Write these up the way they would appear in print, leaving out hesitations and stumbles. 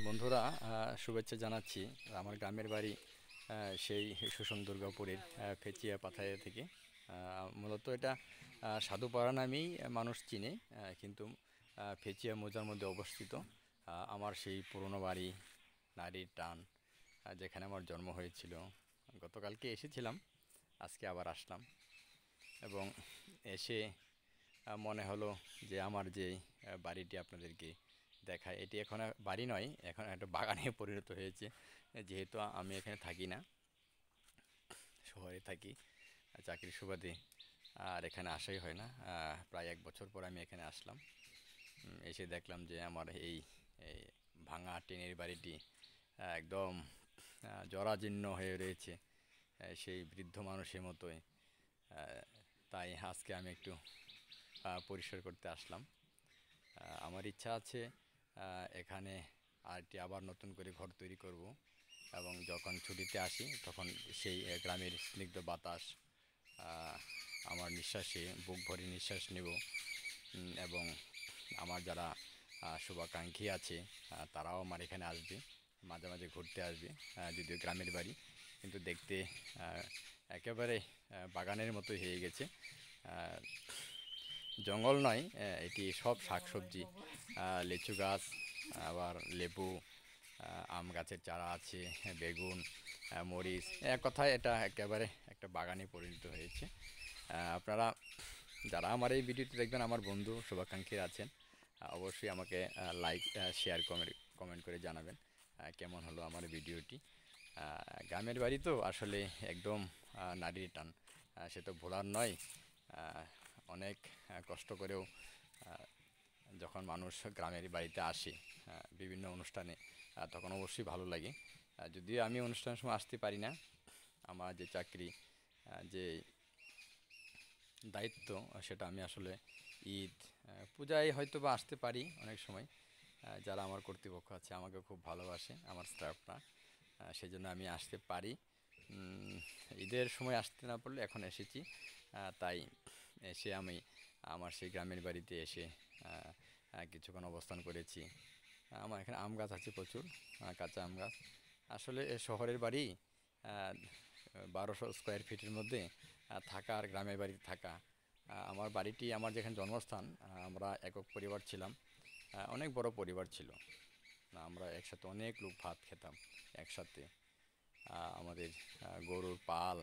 বন্ধুরা, শুভেচ্ছা জানাচ্ছি। আমার গ্রামের বাড়ি সেই সুষম দুর্গাপুরের ফেচিয়া পাথায়া থেকে। মূলত এটা সাধুপাড়া নামেই মানুষ চিনে, কিন্তু ফেচিয়া মৌজার মধ্যে অবস্থিত। আমার সেই পুরনো বাড়ি, নারীর টান, যেখানে আমার জন্ম হয়েছিল। গতকালকে এসেছিলাম, আজকে আবার আসলাম এবং এসে মনে হলো যে আমার যে বাড়িটি আপনাদেরকে দেখায়, এটি এখন আর বাড়ি নয়, এখন একটা বাগানে পরিণত হয়েছে। যেহেতু আমি এখানে থাকি না, শহরে থাকি চাকরির সুবাদে, আর এখানে আসাই হয় না। প্রায় 1 বছর পর আমি এখানে আসলাম। এসে দেখলাম যে আমার এই ভাঙা টিনের বাড়িটি একদম জরাজীর্ণ হয়ে রয়েছে, সেই বৃদ্ধ মানুষের মতোই। তাই আজকে আমি একটু পরিষ্কার করতে আসলাম। আমার ইচ্ছা আছে এখানে আরেকটি আবার নতুন করে ঘর তৈরি করব, এবং যখন ছুটিতে আসি তখন সেই গ্রামের স্নিগ্ধ বাতাস আমার নিঃশ্বাসে বুক ভরে নিঃশ্বাস নেব। এবং আমার যারা শুভাকাঙ্ক্ষী আছে তারাও আমার এখানে আসবে, মাঝে মাঝে ঘুরতে আসবে। যদিও গ্রামের বাড়ি, কিন্তু দেখতে একেবারে বাগানের মতো হয়ে গেছে। জঙ্গল নয়, এটি সব শাকসবজি, লিচু গাছ, আবার লেবু, আম গাছের চারা আছে, বেগুন, মরিচ, এক কথায় এটা একেবারে একটা বাগানে পরিণত হয়েছে। আপনারা যারা আমার এই ভিডিওটি দেখবেন, আমার বন্ধু শুভাকাঙ্ক্ষী আছেন, অবশ্যই আমাকে লাইক, শেয়ার, কমেন্ট করে জানাবেন কেমন হলো আমার ভিডিওটি। গ্রামের বাড়ি তো আসলে একদম নারীর টান, সে তো ভোলার নয়। অনেক কষ্ট করেও যখন মানুষ গ্রামের বাড়িতে আসে বিভিন্ন অনুষ্ঠানে, তখন অবশ্যই ভালো লাগে। যদিও আমি অনুষ্ঠানের সময় আসতে পারি না, আমার যে চাকরি, যে দায়িত্ব, সেটা আমি আসলে ঈদ, পূজায় হয়তো বা আসতে পারি অনেক সময়। যারা আমার কর্তৃপক্ষ আছে আমাকে খুব ভালোবাসে, আমার স্টাফরা, সেই জন্য আমি আসতে পারি। ঈদের সময় আসতে না পারলে এখন এসেছি। তাই এসে আমি আমার সেই গ্রামের বাড়িতে এসে কিছুক্ষণ অবস্থান করেছি। আমার এখানে আম গাছ আছে প্রচুর, কাঁচা আম গাছ। আসলে শহরের বাড়ি 1200 স্কোয়ার ফিটের মধ্যে থাকা আর গ্রামের বাড়িতে থাকা, আমার বাড়িটি, আমার যেখানে জন্মস্থান, আমরা একক পরিবার ছিলাম, অনেক বড় পরিবার ছিল। আমরা একসাথে অনেক লোক ভাত খেতাম একসাথে। আমাদের গরুর পাল,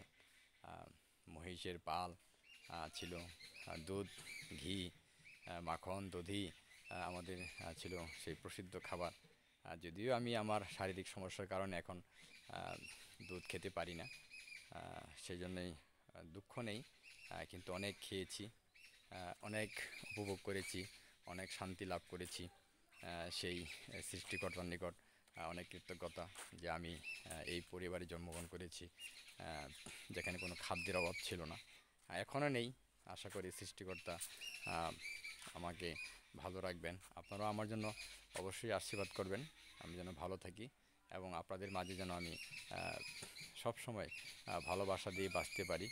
মহিষের পাল ছিল, দুধ, ঘি, মাখন, দধি আমাদের ছিল সেই প্রসিদ্ধ খাবার। যদিও আমি আমার শারীরিক সমস্যার কারণে এখন দুধ খেতে পারি না, সেই জন্যই দুঃখ নেই, কিন্তু অনেক খেয়েছি, অনেক উপভোগ করেছি, অনেক শান্তি লাভ করেছি। সেই সৃষ্টিকর্তার নিকট অনেক কৃতজ্ঞতা যে আমি এই পরিবারে জন্মগ্রহণ করেছি, যেখানে কোনো খাদ্যের অভাব ছিল না, এখনও নেই। আশা করি সৃষ্টিকর্তা আমাকে ভালো রাখবেন। আপনারাও আমার জন্য অবশ্যই আশীর্বাদ করবেন, আমি যেন ভালো থাকি এবং আপনাদের মাঝে যেন আমি সব সময় ভালোবাসা দিয়ে বাঁচতে পারি।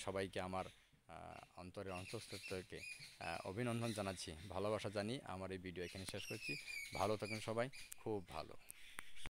সবাইকে আমার অন্তরের অন্তঃস্থল থেকে অভিনন্দন জানাচ্ছি, ভালোবাসা জানিয়ে আমার এই ভিডিও এখানে শেষ করছি। ভালো থাকুন সবাই, খুব ভালো।